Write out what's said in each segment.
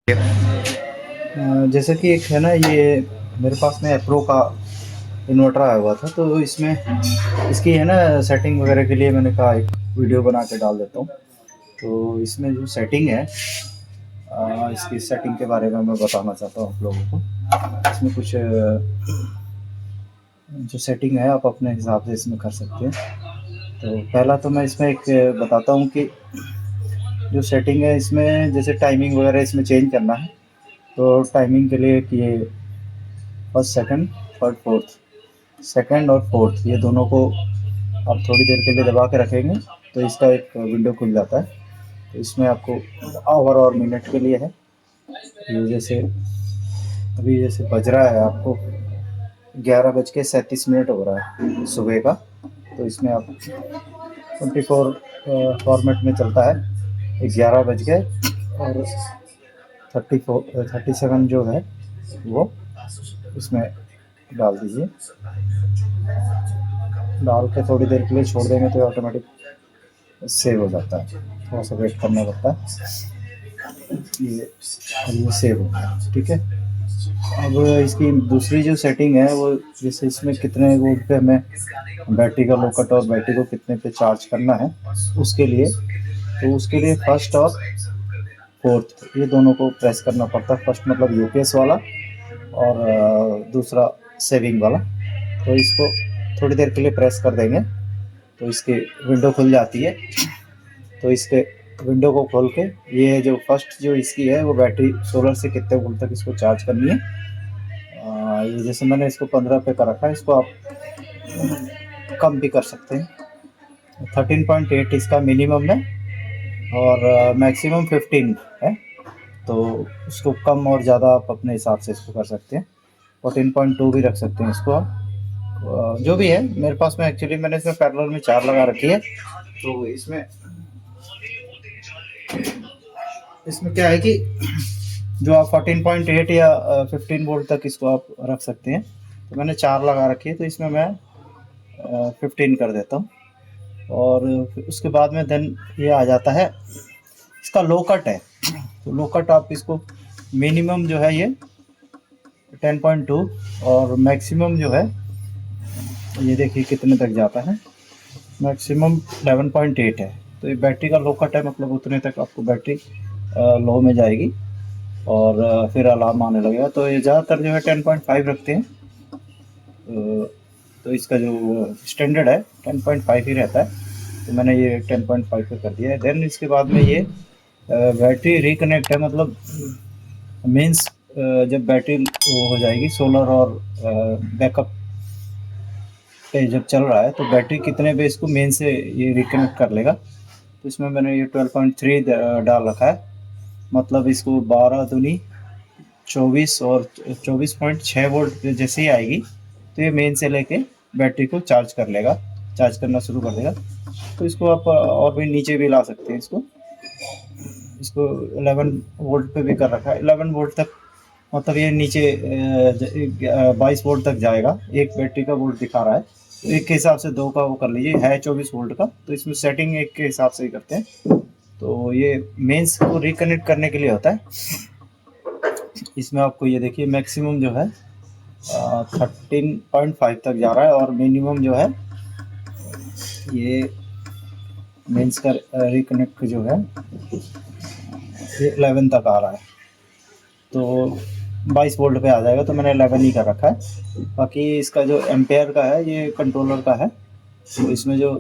जैसे कि एक है ना ये मेरे पास में एप्रो का इन्वर्टर आया हुआ था, तो इसमें इसकी है ना सेटिंग वगैरह के लिए मैंने कहा एक वीडियो बना के डाल देता हूँ। तो इसमें जो सेटिंग है, इसकी सेटिंग के बारे में मैं बताना चाहता हूँ आप लोगों को। इसमें कुछ जो सेटिंग है आप अपने हिसाब से इसमें कर सकते हैं। तो पहला तो मैं इसमें एक बताता हूँ कि जो सेटिंग है इसमें जैसे टाइमिंग वगैरह इसमें चेंज करना है। तो टाइमिंग के लिए कि ये first, second, third, fourth, second और फोर्थ ये दोनों को आप थोड़ी देर के लिए दबा के रखेंगे तो इसका एक विंडो खुल जाता है। तो इसमें आपको आवर और मिनट के लिए है। ये जैसे अभी जैसे बज रहा है आपको 11:37 हो रहा है सुबह का। तो इसमें आप 24 फॉर्मेट में चलता है। 11 बज गए और 37 जो है वो इसमें डाल दीजिए। डाल के थोड़ी देर के लिए छोड़ देंगे तो ऑटोमेटिक सेव हो जाता है। थोड़ा सा वेट करना पड़ता है। ये सेव हो गया, ठीक है। अब इसकी दूसरी जो सेटिंग है वो जैसे इसमें कितने वोल्ट पे हमें बैटरी का लो कट और बैटरी को कितने पे चार्ज करना है उसके लिए, तो उसके लिए फर्स्ट और फोर्थ ये दोनों को प्रेस करना पड़ता है। फर्स्ट मतलब यूपीएस वाला और दूसरा सेविंग वाला। तो इसको थोड़ी देर के लिए प्रेस कर देंगे तो इसकी विंडो खुल जाती है। तो इसके विंडो को खोल के ये जो फर्स्ट जो इसकी है वो बैटरी सोलर से कितने वोल्ट तक इसको चार्ज करनी है। ये जैसे मैंने इसको 15 पे कर रखा है, इसको आप कम भी कर सकते हैं। 13.8 इसका मिनिमम है और मैक्सिमम 15 है। तो उसको कम और ज़्यादा आप अपने हिसाब से इसको कर सकते हैं। 14.2 भी रख सकते हैं इसको आप। जो भी है मेरे पास में एक्चुअली मैंने इसमें पैरेलल में 4 लगा रखी है। तो इसमें क्या है कि जो आप 14.8 या 15 वोल्ट तक इसको आप रख सकते हैं। तो मैंने 4 लगा रखी है तो इसमें मैं 15 कर देता हूँ। और उसके बाद में देन ये आ जाता है इसका लो कट है। तो लो कट आप इसको मिनिमम जो है ये 10.2 और मैक्सिमम जो है ये देखिए कितने तक जाता है, मैक्सिमम 11.8 है। तो ये बैटरी का लो कट है, मतलब उतने तक आपको बैटरी लो में जाएगी और फिर अलार्म आने लगेगा। तो ये ज़्यादातर जो है 10.5 रखते हैं। तो इसका जो स्टैंडर्ड है 10.5 ही रहता है। तो मैंने ये 10.5 पे कर दिया है। देन इसके बाद में ये बैटरी रिकनेक्ट है, मतलब मीन्स जब बैटरी वो हो जाएगी सोलर और बैकअप पे जब चल रहा है तो बैटरी कितने पे इसको मेन से ये रिकनेक्ट कर लेगा। तो इसमें मैंने ये 12.3 डाल रखा है, मतलब इसको 12 दूनी 24 और 24.6 वोल्ट जैसे ही आएगी तो ये मेन से लेके बैटरी को चार्ज कर लेगा, चार्ज करना शुरू कर देगा। तो इसको आप और भी नीचे भी ला सकते हैं। इसको 11 वोल्ट पे भी कर रखा है। 11 वोल्ट तक मतलब ये नीचे 22 वोल्ट तक जाएगा। एक बैटरी का वोल्ट दिखा रहा है तो एक के हिसाब से दो का वो कर लीजिए, है 24 वोल्ट का। तो इसमें सेटिंग एक के हिसाब से ही करते हैं। तो ये मेंस को रिकनेक्ट करने के लिए होता है। इसमें आपको ये देखिए मैक्सिमम जो है 13.5 तक जा रहा है और मिनिमम जो है ये मेंस का रिकनेक्ट जो है ये 11 तक आ रहा है। तो 22 वोल्ट पे आ जाएगा, तो मैंने 11 ही का रखा है। बाकी इसका जो एम्पेयर का है ये कंट्रोलर का है। तो इसमें जो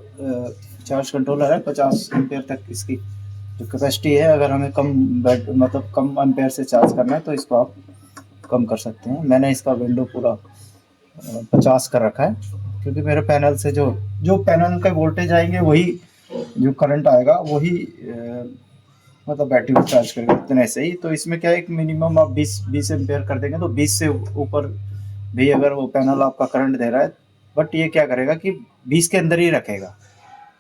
चार्ज कंट्रोलर है 50 एम्पेयर तक इसकी जो कैपेसिटी है। अगर हमें कम बैट मतलब कम एम्पेयर से चार्ज करना है तो इसको आप कम कर सकते हैं। मैंने इसका विंडो पूरा 50 कर रखा है, क्योंकि मेरे पैनल से जो जो पैनल का वोल्टेज आएंगे वही जो करंट आएगा वही मतलब बैटरी को चार्ज करेगा इतने से ही। तो इसमें क्या है, एक मिनिमम आप 20 एम्पेयर कर देंगे तो 20 से ऊपर भी अगर वो पैनल आपका करंट दे रहा है, बट ये क्या करेगा कि 20 के अंदर ही रखेगा।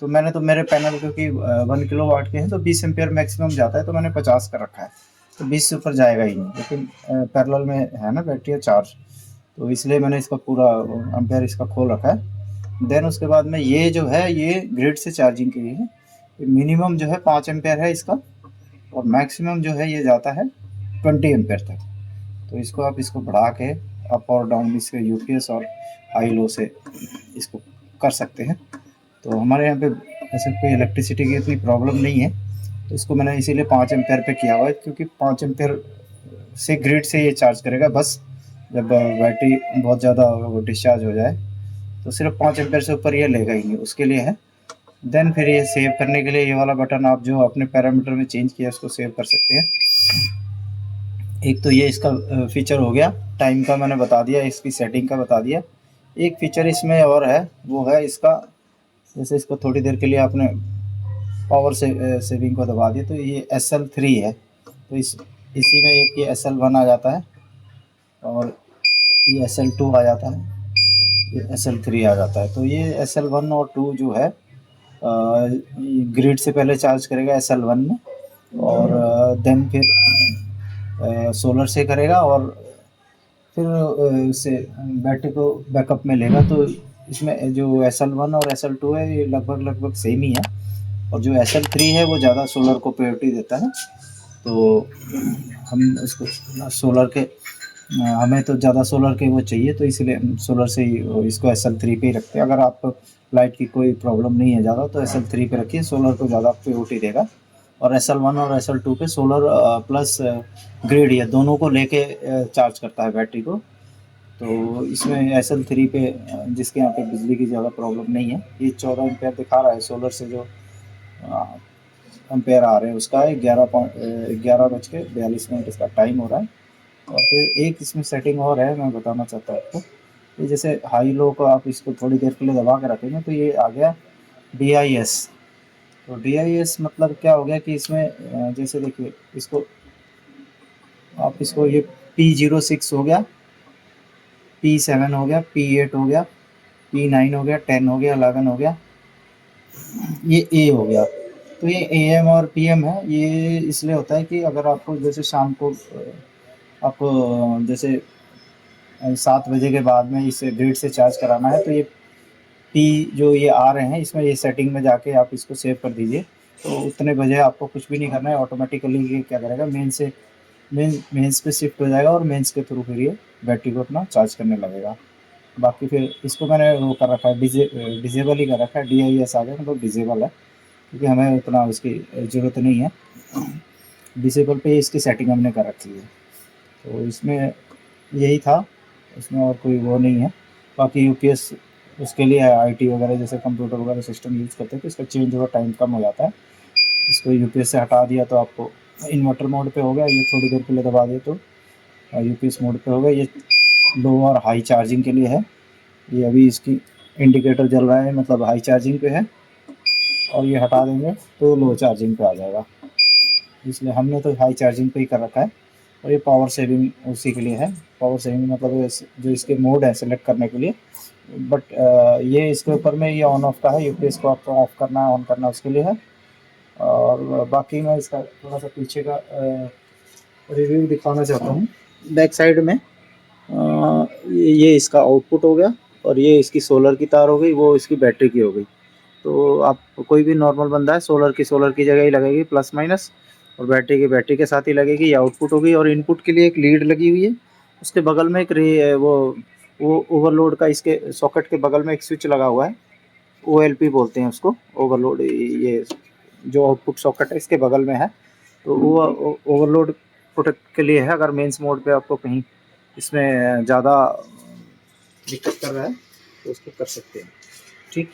तो मैंने तो मेरे पैनल क्योंकि 1 किलो वाट के हैं तो 20 एम्पेयर मैक्सिमम जाता है, तो मैंने 50 का रखा है। तो 20 से ऊपर जाएगा ही नहीं, लेकिन पैरेलल में है ना बैटरी चार्ज, तो इसलिए मैंने इसका पूरा एम्पेयर इसका खोल रखा है। देन उसके बाद में ये जो है ये ग्रिड से चार्जिंग के लिए है। मिनिमम जो है 5 एम्पेयर है इसका और मैक्सिमम जो है ये जाता है 20 एम्पेयर तक। तो इसको आप इसको बढ़ा के अप और डाउन इसके यूपीएस और हाई लो से इसको कर सकते हैं। तो हमारे यहाँ पे ऐसे कोई इलेक्ट्रिसिटी की कोई प्रॉब्लम नहीं है, तो इसको मैंने इसीलिए 5 एम्पेयर पे किया हुआ है, क्योंकि 5 एम्पेयर से ग्रिड से ये चार्ज करेगा। बस जब बैटरी बहुत ज़्यादा वो डिस्चार्ज हो जाए तो सिर्फ 5 एम्पेयर से ऊपर ये लेगा ही नहीं, उसके लिए है। देन फिर ये सेव करने के लिए ये वाला बटन आप जो अपने पैरामीटर में चेंज किया उसको सेव कर सकते हैं। एक तो ये इसका फीचर हो गया, टाइम का मैंने बता दिया, इसकी सेटिंग का बता दिया। एक फीचर इसमें और है, वो है इसका, जैसे इसको थोड़ी देर के लिए आपने पावर सेविंग को दबा दिया तो ये SL3 है, तो इसी में एक ये SL1 आ जाता है और ये SL2 आ जाता है, ये SL3 आ जाता है। तो ये SL1 और 2 जो है ग्रिड से पहले चार्ज करेगा SL1 में, और देन फिर सोलर से करेगा और फिर उससे बैटरी को बैकअप में लेगा। तो इसमें जो SL1 और SL2 है ये लगभग सेम ही है, और जो SL3 है वो ज़्यादा सोलर को प्रायोरिटी देता है। तो हम इसको सोलर के हमें तो ज़्यादा सोलर के वो चाहिए, तो इसलिए हम सोलर से ही इसको SL3 पे ही रखते हैं। अगर आप लाइट की कोई प्रॉब्लम नहीं है ज़्यादा तो SL3 पे रखिए, सोलर को ज़्यादा प्रायोरिटी देगा। और SL1 और SL2 पे सोलर प्लस ग्रिड ये दोनों को लेके चार्ज करता है बैटरी को। तो इसमें SL3 पे जिसके यहाँ पे बिजली की ज़्यादा प्रॉब्लम नहीं है, ये 14 एम्पेयर दिखा रहा है सोलर से, जो एम्पेयर आ रहे हैं उसका 11:42 इसका टाइम हो रहा है। और फिर एक इसमें सेटिंग और है, मैं बताना चाहता हूँ आपको। ये जैसे हाई लो को आप इसको थोड़ी देर के लिए दबा के रखेंगे तो ये आ गया DIS। तो DIS मतलब क्या हो गया कि इसमें जैसे देखिए इसको आप इसको ये P06 हो गया, P7 हो गया, P8 हो गया, P9 हो गया, 10 हो गया, 11 हो गया, ये A हो गया। तो ये AM और PM है। ये इसलिए होता है कि अगर आपको जैसे शाम को आपको जैसे 7 बजे के बाद में इसे ग्रिड से चार्ज कराना है, तो ये P जो ये आ रहे हैं इसमें ये सेटिंग में जाके आप इसको सेव कर दीजिए। तो उतने बजे आपको कुछ भी नहीं करना है, ऑटोमेटिकली ये क्या करेगा, मेंस पे शिफ्ट हो जाएगा और मेंस के थ्रू फिर ये बैटरी को अपना चार्ज करने लगेगा। बाकी फिर इसको मैंने वो कर रखा है, डिजेबल ही कर रखा है, DIS आ गया मतलब डिजेबल है, क्योंकि हमें उतना उसकी ज़रूरत नहीं है। डिसेबल पे इसकी सेटिंग हमने कर रखी है। तो इसमें यही था, इसमें और कोई वो नहीं है। बाकी UPS उसके लिए IT वगैरह जैसे कंप्यूटर वगैरह सिस्टम यूज़ करते हैं तो इसका चेंज ओवर टाइम कम हो जाता है। इसको UPS से हटा दिया तो आपको इन्वर्टर मोड पे हो गया, ये थोड़ी देर के लिए दबा दिए तो UPS मोड पे हो गया। ये लो और हाई चार्जिंग के लिए है, ये अभी इसकी इंडिकेटर जल रहा है मतलब हाई चार्जिंग पे है, और ये हटा देंगे तो लो चार्जिंग पे आ जाएगा, इसलिए हमने तो हाई चार्जिंग पे ही कर रखा है। और ये पावर सेविंग उसी के लिए है, पावर सेविंग मतलब जो इसके मोड है सेलेक्ट करने के लिए। बट ये इसके ऊपर में ये ऑन ऑफ का है, UPS को आपको ऑफ करना है ऑन करना उसके लिए है। और बाकी मैं इसका थोड़ा सा पीछे का रिव्यू दिखाना चाहता हूँ। बैक साइड में ये इसका आउटपुट हो गया, और ये इसकी सोलर की तार हो गई, वो इसकी बैटरी की हो गई। तो आप कोई भी नॉर्मल बंदा है सोलर की जगह ही लगेगी प्लस माइनस, और बैटरी के साथ ही लगेगी। ये आउटपुट हो गई, और इनपुट के लिए एक लीड लगी हुई है, उसके बगल में एक वो ओवरलोड का इसके सॉकेट के बगल में एक स्विच लगा हुआ है, OLP बोलते हैं उसको, ओवरलोड। ये जो आउटपुट सॉकेट है इसके बगल में है, तो वो ओवरलोड प्रोटेक्ट के लिए है। अगर मेंस मोड पे आपको कहीं इसमें ज़्यादा दिक्कत कर रहा है तो उसको कर सकते हैं, ठीक।